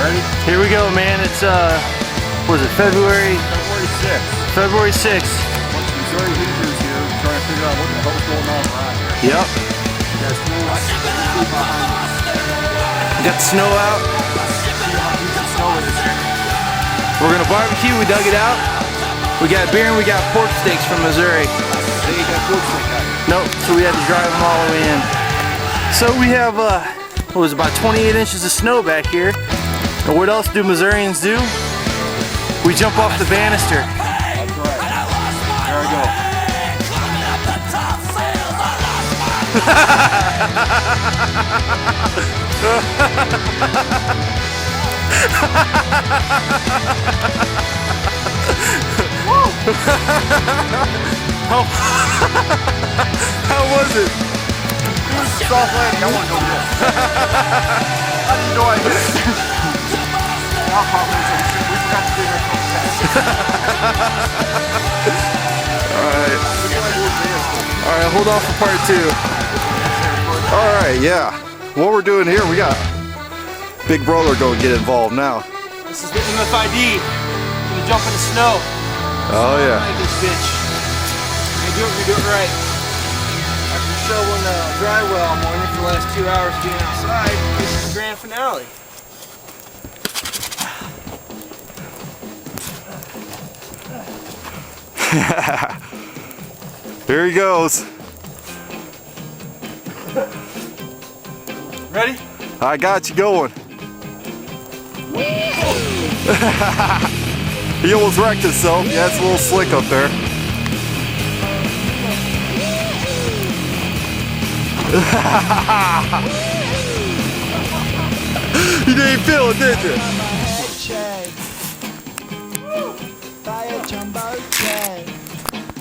Ready? Here we go, man. It's what is it, February 6th. February 6th. Bunch of Missouri Hebrews here trying to figure out what the hell's going on around here. Yep. There's Got the snow out. snow is. We're gonna barbecue. We dug it out. We got beer and we got pork steaks from Missouri. They ain't got pork steak out here. Nope. So we had to drive them all the way in. So we have what was it, about 28 inches of snow back here. And what else do Missourians do? We jump off the banister. That's right. There I go. How was it? Soft landing. I want to go this. How do you know I hit it? Our problem is that we forgot to do our Alright, hold on for part 2. Alright, yeah. What we're doing here, we got Big Brother going to get involved now. This is the MFID. Gonna jump in the snow. Oh yeah. Like this bitch. We do it right. After shoveling the dry well morning for the last 2 hours being outside, this is the grand finale. Here he goes. Ready? I got you going. He almost wrecked himself. Yeah, it's a little slick up there. You didn't feel it, did you?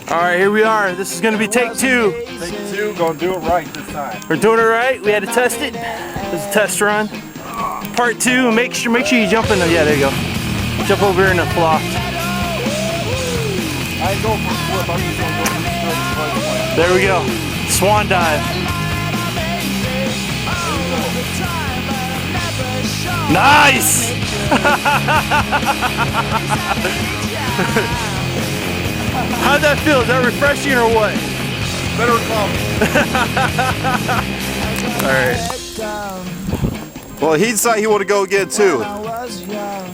Alright, here we are. This is gonna be take 2. Take 2, gonna do it right this time. We're doing it right. We had to test it. This is a test run. Part 2, make sure you jump in the, yeah, there you go. Jump over here in the loft. I ain't going for a flip, I'm just gonna go for the straight. There we go. Swan dive. Nice! How'd that feel? Is that refreshing or what? Better than coffee. Alright. Well, he decided he wanted to go again too.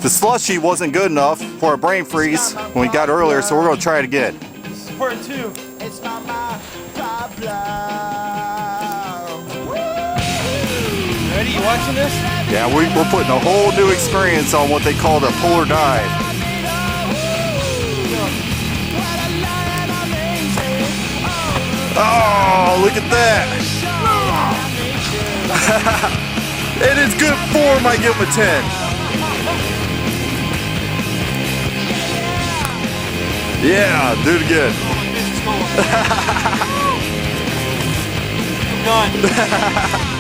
The slushy wasn't good enough for a brain freeze when we got earlier, so we're going to try it again. This is part 2. It's not my problem. Ready? You watching this? Yeah, we're putting a whole new experience on what they call the polar dive. Oh, look at that. It is good form, I give him a 10. Yeah, do it again. I'm done.